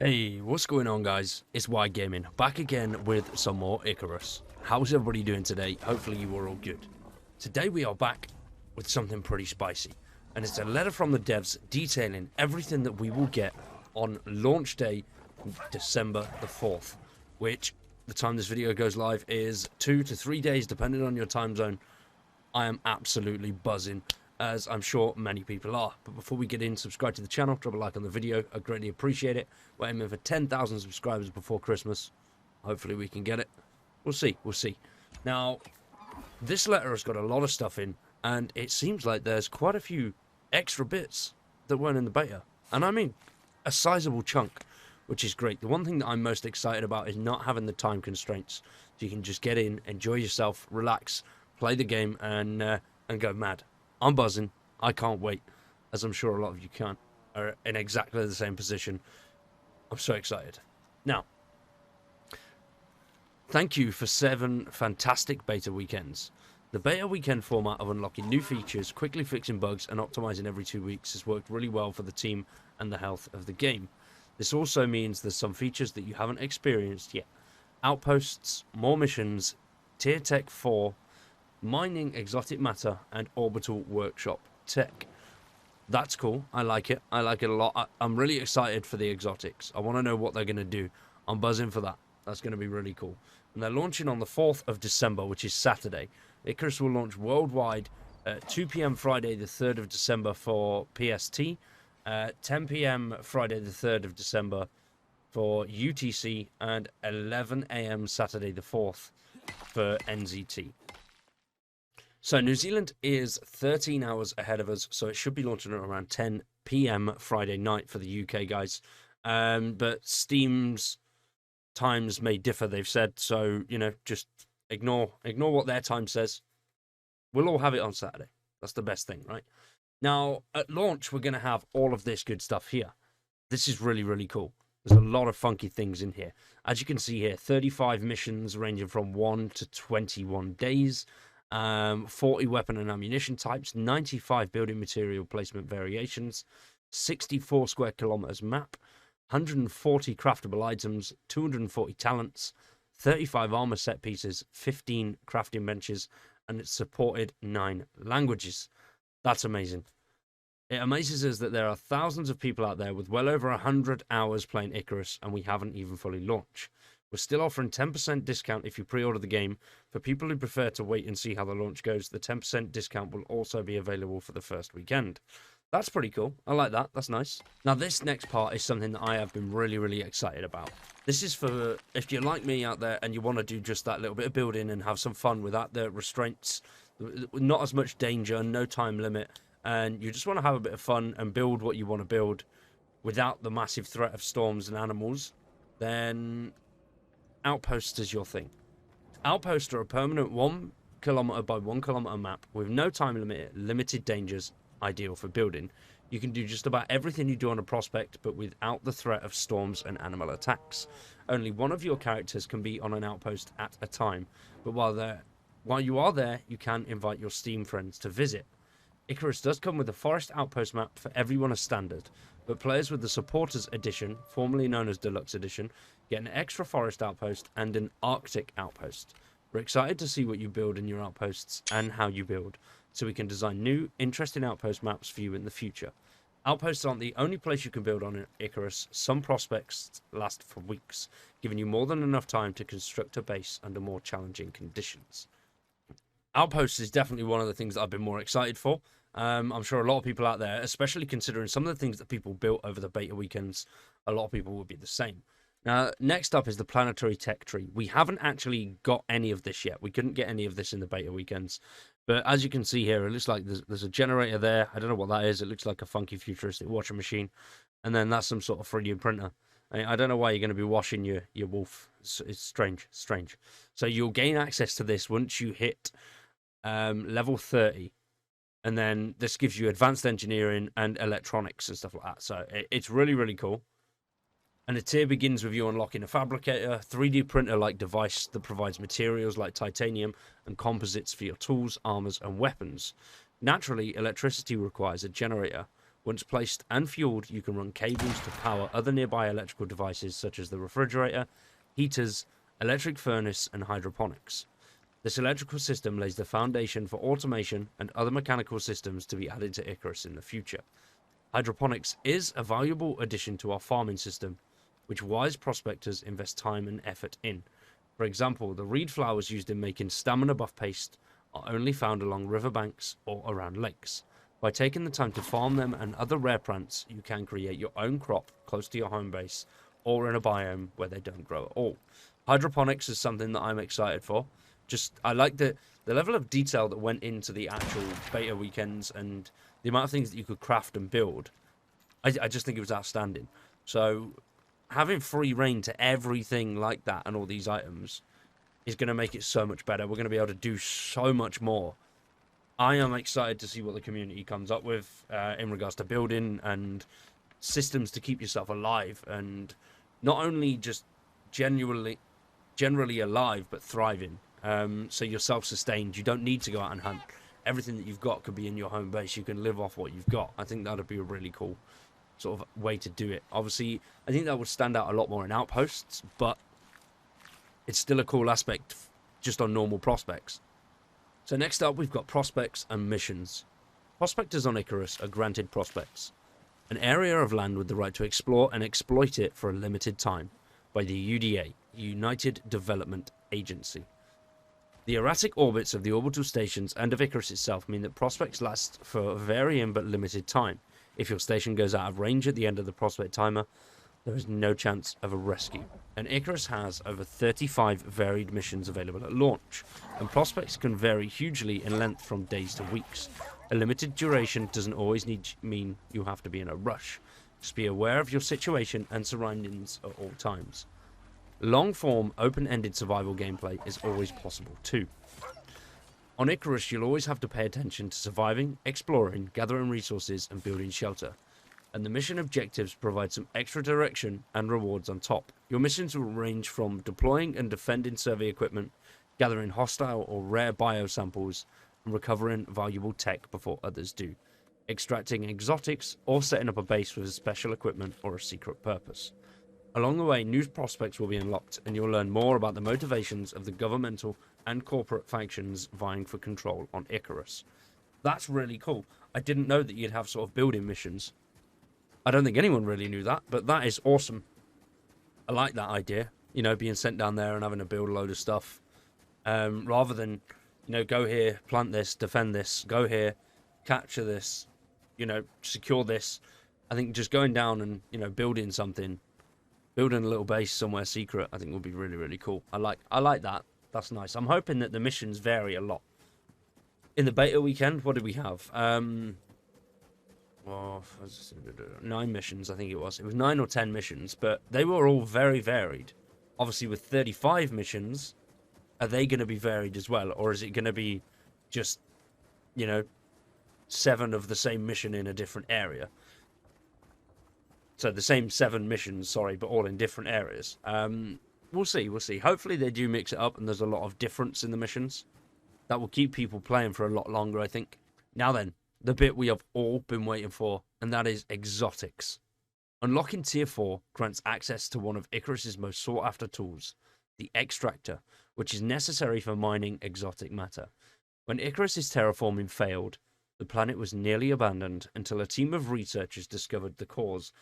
Hey, what's going on, guys? It's Wide Gaming, back again with some more Icarus. How's everybody doing today? Hopefully you are all good. Today we are back with something pretty spicy, and it's a letter from the devs detailing everything that we will get on launch day, December the 4th, which, the time this video goes live, is 2 to 3 days, depending on your time zone. I am absolutely buzzing, as I'm sure many people are. But before we get in, subscribe to the channel, drop a like on the video. I greatly appreciate it. We're aiming for 10,000 subscribers before Christmas. Hopefully we can get it. We'll see. Now, this letter has got a lot of stuff in, and it seems like there's quite a few extra bits that weren't in the beta. And I mean, a sizable chunk, which is great. The one thing that I'm most excited about is not having the time constraints. So you can just get in, enjoy yourself, relax, play the game, and go mad. I'm buzzing. I can't wait, as I'm sure a lot of you are in exactly the same position. I'm so excited. Now, thank you for 7 fantastic beta weekends. The beta weekend format of unlocking new features, quickly fixing bugs, and optimizing every 2 weeks has worked really well for the team and the health of the game. This also means there's some features that you haven't experienced yet. Outposts, more missions, tier tech 4, mining exotic matter, and orbital workshop tech. That's cool. I like it. I like it a lot. I'm really excited for the exotics. I want to know what they're going to do. I'm buzzing for that. That's going to be really cool. And they're launching on the 4th of December, which is Saturday. Icarus will launch worldwide at 2 p.m. Friday the 3rd of December for PST, 10 p.m. Friday the 3rd of December for UTC, and 11 a.m. Saturday the 4th for NZT. So New Zealand is 13 hours ahead of us, so it should be launching at around 10 p.m. Friday night for the UK guys. But Steam's times may differ, they've said, so, you know, just ignore what their time says. We'll all have it on Saturday. That's the best thing, right? Now, at launch, we're going to have all of this good stuff here. This is really, really cool. There's a lot of funky things in here. As you can see here, 35 missions ranging from 1 to 21 days. 40 weapon and ammunition types, 95 building material placement variations, 64 square kilometers map, 140 craftable items, 240 talents, 35 armor set pieces, 15 crafting benches, and it's supported 9 languages. That's amazing. It amazes us that there are thousands of people out there with well over 100 hours playing Icarus, and we haven't even fully launched. We're still offering 10% discount if you pre-order the game. For people who prefer to wait and see how the launch goes, the 10% discount will also be available for the first weekend. That's pretty cool. I like that. That's nice. Now, this next part is something that I have been really, really excited about. This is for if you're like me out there and you want to do just that little bit of building and have some fun without the restraints, not as much danger, no time limit, and you just want to have a bit of fun and build what you want to build without the massive threat of storms and animals, then Outposts is your thing. Outposts are a permanent 1 kilometer by 1 kilometer map with no time limit, limited dangers, ideal for building. You can do just about everything you do on a prospect, but without the threat of storms and animal attacks. Only one of your characters can be on an outpost at a time, but while you are there, you can invite your Steam friends to visit. Icarus does come with a forest outpost map for everyone as standard, but players with the Supporters Edition, formerly known as Deluxe Edition, get an extra forest outpost and an Arctic outpost. We're excited to see what you build in your outposts and how you build, so we can design new, interesting outpost maps for you in the future. Outposts aren't the only place you can build on Icarus. Some prospects last for weeks, giving you more than enough time to construct a base under more challenging conditions. Outposts is definitely one of the things that I've been more excited for. I'm sure a lot of people out there, especially considering some of the things that people built over the beta weekends, a lot of people will be the same. Now, next up is the planetary tech tree. We haven't actually got any of this yet. We couldn't get any of this in the beta weekends. But as you can see here, it looks like there's a generator there. I don't know what that is. It looks like a funky futuristic washing machine. And then that's some sort of 3D printer. I don't know why you're going to be washing your wolf. It's strange. So you'll gain access to this once you hit level 30. And then this gives you advanced engineering and electronics and stuff like that. So it's really, really cool. And the tier begins with you unlocking a fabricator, 3D printer-like device that provides materials like titanium and composites for your tools, armors, and weapons. Naturally, electricity requires a generator, Once placed and fueled, you can run cables to power other nearby electrical devices such as the refrigerator, heaters, electric furnace, and hydroponics. This electrical system lays the foundation for automation and other mechanical systems to be added to Icarus in the future. Hydroponics is a valuable addition to our farming system, which wise prospectors invest time and effort in. For example, the reed flowers used in making stamina buff paste are only found along riverbanks or around lakes. By taking the time to farm them and other rare plants, you can create your own crop close to your home base or in a biome where they don't grow at all. Hydroponics is something that I'm excited for. I like the level of detail that went into the actual beta weekends and the amount of things that you could craft and build. I just think it was outstanding. So having free reign to everything like that and all these items is going to make it so much better. We're going to be able to do so much more. I am excited to see what the community comes up with in regards to building and systems to keep yourself alive, and not only just generally alive, but thriving. So you're self-sustained. You don't need to go out and hunt. Everything that you've got could be in your home base. You can live off what you've got. I think that would be a really cool sort of way to do it. Obviously, I think that would stand out a lot more in outposts, but it's still a cool aspect just on normal prospects. So next up, we've got prospects and missions. Prospectors on Icarus are granted prospects, an area of land with the right to explore and exploit it for a limited time by the UDA, United Development Agency. The erratic orbits of the orbital stations and of Icarus itself mean that prospects last for a varying but limited time. If your station goes out of range at the end of the prospect timer, there is no chance of a rescue. And Icarus has over 35 varied missions available at launch, and prospects can vary hugely in length from days to weeks. A limited duration doesn't always mean you have to be in a rush. Just be aware of your situation and surroundings at all times. Long-form, open-ended survival gameplay is always possible too. On Icarus, you'll always have to pay attention to surviving, exploring, gathering resources, and building shelter. And the mission objectives provide some extra direction and rewards on top. Your missions will range from deploying and defending survey equipment, gathering hostile or rare biosamples, and recovering valuable tech before others do, extracting exotics, or setting up a base with special equipment or a secret purpose. Along the way, new prospects will be unlocked, and you'll learn more about the motivations of the governmental and corporate factions vying for control on Icarus. That's really cool. I didn't know that you'd have sort of building missions. I don't think anyone really knew that, but that is awesome. I like that idea, you know, being sent down there and having to build a load of stuff. Rather than, you know, go here, plant this, defend this, go here, capture this, you know, secure this. I think just going down and, you know, building something, building a little base somewhere secret, I think would be really, really cool. I like that. That's nice. I'm hoping that the missions vary a lot. In the beta weekend, what did we have? 9 missions, I think it was. It was 9 or 10 missions, but they were all very varied. Obviously, with 35 missions, are they going to be varied as well? Or is it going to be just, you know, 7 of the same mission in a different area? So the same 7 missions, sorry, but all in different areas. We'll see. Hopefully they do mix it up and there's a lot of difference in the missions. That will keep people playing for a lot longer, I think. Now then, the bit we have all been waiting for, and that is exotics. Unlocking Tier 4 grants access to one of Icarus's most sought-after tools, the Extractor, which is necessary for mining exotic matter. When Icarus's terraforming failed, the planet was nearly abandoned until a team of researchers discovered the cause.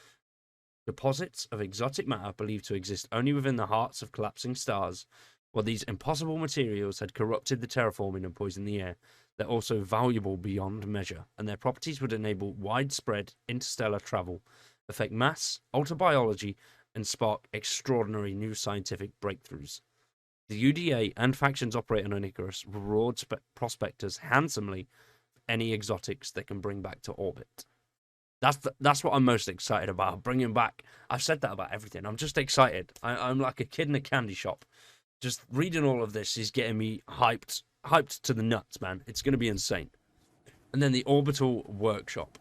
Deposits of exotic matter believed to exist only within the hearts of collapsing stars. While these impossible materials had corrupted the terraforming and poisoned the air, they're also valuable beyond measure, and their properties would enable widespread interstellar travel, affect mass, alter biology, and spark extraordinary new scientific breakthroughs. The UDA and factions operating on Icarus reward prospectors handsomely for any exotics they can bring back to orbit. That's what I'm most excited about, bringing back. I've said that about everything. I'm just excited. I'm like a kid in a candy shop. Just reading all of this is getting me hyped to the nuts, man. It's going to be insane. And then the Orbital Workshop.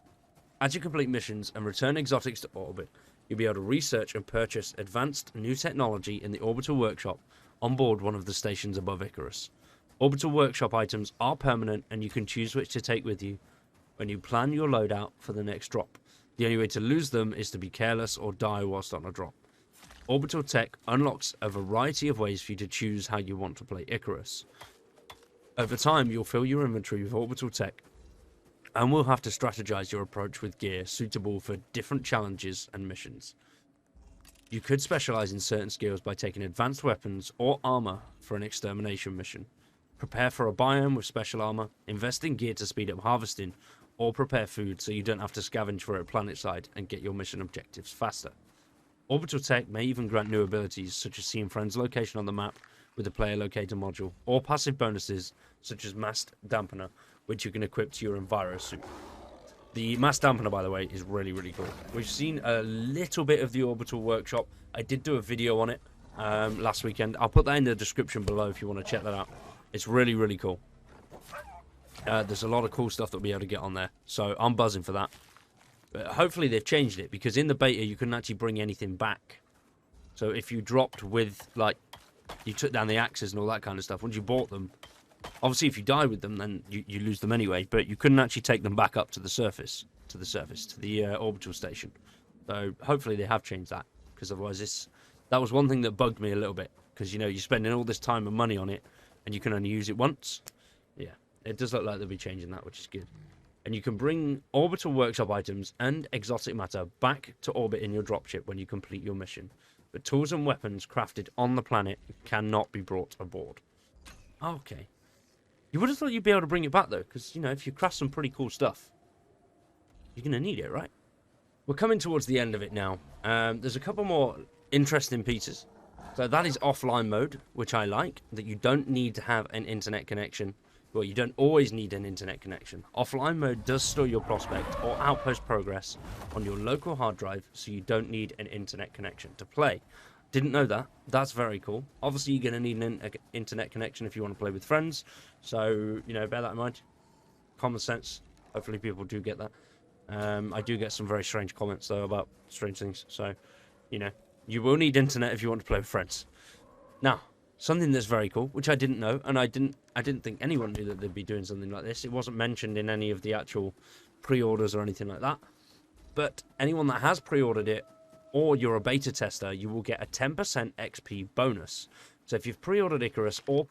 As you complete missions and return exotics to orbit, you'll be able to research and purchase advanced new technology in the Orbital Workshop on board one of the stations above Icarus. Orbital Workshop items are permanent, and you can choose which to take with you when you plan your loadout for the next drop. The only way to lose them is to be careless or die whilst on a drop. Orbital tech unlocks a variety of ways for you to choose how you want to play Icarus. Over time, you'll fill your inventory with orbital tech, and will have to strategize your approach with gear suitable for different challenges and missions. You could specialize in certain skills by taking advanced weapons or armor for an extermination mission. Prepare for a biome with special armor, invest in gear to speed up harvesting, or prepare food so you don't have to scavenge for it planetside and get your mission objectives faster. Orbital tech may even grant new abilities such as seeing friends' location on the map with the player locator module, or passive bonuses such as mass dampener, which you can equip to your Enviro suit. The mass dampener, by the way, is really, really cool. We've seen a little bit of the orbital workshop. I did do a video on it last weekend. I'll put that in the description below if you want to check that out. It's really, really cool. There's a lot of cool stuff that we'll be able to get on there, so I'm buzzing for that. But hopefully they've changed it, because in the beta you couldn't actually bring anything back. So if you dropped with, like, you took down the axes and all that kind of stuff, once you bought them, obviously if you die with them, then you lose them anyway, but you couldn't actually take them back up to the surface, to the orbital station. So hopefully they have changed that, because otherwise that was one thing that bugged me a little bit, because, you know, you're spending all this time and money on it, and you can only use it once. Yeah, it does look like they'll be changing that, which is good. And you can bring orbital workshop items and exotic matter back to orbit in your dropship when you complete your mission. But tools and weapons crafted on the planet cannot be brought aboard. Okay. You would have thought you'd be able to bring it back, though, because, you know, if you craft some pretty cool stuff, you're going to need it, right? We're coming towards the end of it now. There's a couple more interesting pieces. So that is offline mode, which I like, that you don't need to have an internet connection. Well, you don't always need an internet connection. Offline mode does store your prospect or outpost progress on your local hard drive, so you don't need an internet connection to play. Didn't know that. That's very cool. Obviously, you're going to need an internet connection if you want to play with friends. So, you know, bear that in mind. Common sense. Hopefully people do get that. I do get some very strange comments, though, about strange things. So, you know, you will need internet if you want to play with friends. Now, something that's very cool, which I didn't know, and I didn't think anyone knew that they'd be doing something like this. It wasn't mentioned in any of the actual pre-orders or anything like that. But anyone that has pre-ordered it, or you're a beta tester, you will get a 10% XP bonus. So if you've pre-ordered Icarus or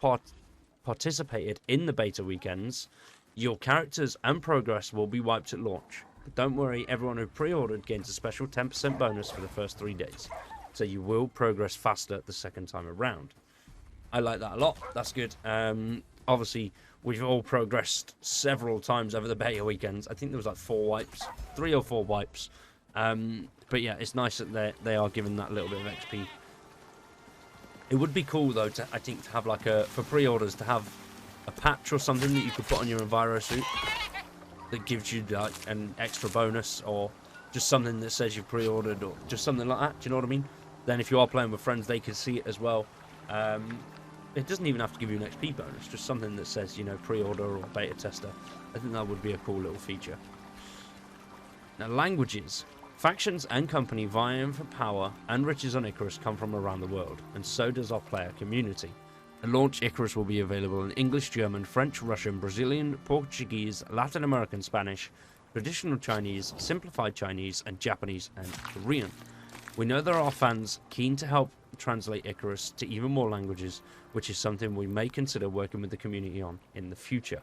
participated in the beta weekends, your characters and progress will be wiped at launch. But don't worry, everyone who pre-ordered gains a special 10% bonus for the first 3 days. So you will progress faster the second time around. I like that a lot. That's good. Obviously, we've all progressed several times over the beta weekends. I think there was like 4 wipes, 3 or 4 wipes. But yeah, it's nice that they are giving that little bit of XP. It would be cool though to, I think, to have like for pre-orders, to have a patch or something that you could put on your Enviro suit that gives you like an extra bonus, or just something that says you've pre-ordered, or just something like that. Do you know what I mean? Then if you are playing with friends, they can see it as well. It doesn't even have to give you an XP bonus, just something that says, you know, pre-order or beta tester. I think that would be a cool little feature. Now, languages. Factions and company vying for power and riches on Icarus come from around the world, and so does our player community. At launch, Icarus will be available in English, German, French, Russian, Brazilian, Portuguese, Latin American, Spanish, traditional Chinese, simplified Chinese, and Japanese and Korean. We know there are fans keen to help translate Icarus to even more languages, which is something we may consider working with the community on in the future.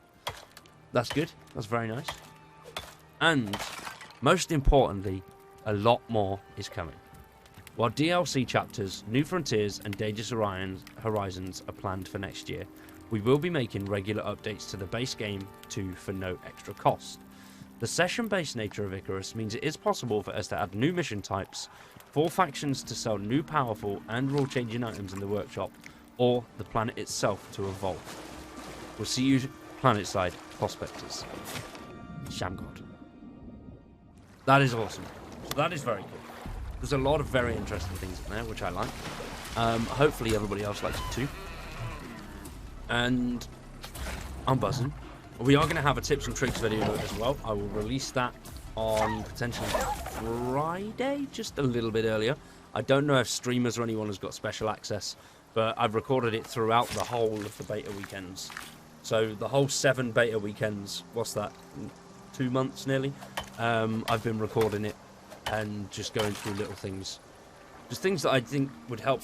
That's good. That's very nice. And most importantly, a lot more is coming. While DLC chapters, New Frontiers and Dangerous Horizons are planned for next year, we will be making regular updates to the base game too for no extra cost. The session-based nature of Icarus means it is possible for us to add new mission types, for factions to sell new powerful and rule-changing items in the workshop, or the planet itself to evolve. We'll see you planetside, prospectors. Shamgod. That is awesome. So that is very cool. There's a lot of very interesting things in there, which I like. Hopefully everybody else likes it too. And I'm buzzing. We are going to have a tips and tricks video as well. I will release that on potentially Friday, just a little bit earlier. I don't know if streamers or anyone has got special access, but I've recorded it throughout the whole of the beta weekends. So the whole 7 beta weekends, what's that, 2 months nearly? I've been recording it and just going through little things. Just things that I think would help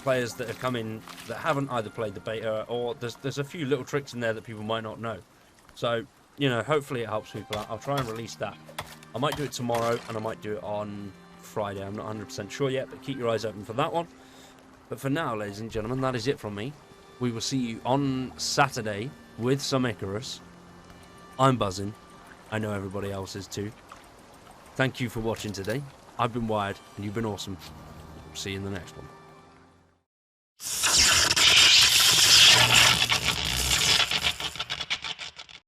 players that have come in that haven't either played the beta, or there's a few little tricks in there that people might not know. So, you know, hopefully it helps people out. I'll try and release that. I might do it tomorrow, and I might do it on Friday. I'm not 100% sure yet, but keep your eyes open for that one. But for now, ladies and gentlemen, that is it from me. We will see you on Saturday with some Icarus. I'm buzzing. I know everybody else is too. Thank you for watching today. I've been Wired, and you've been awesome. See you in the next one.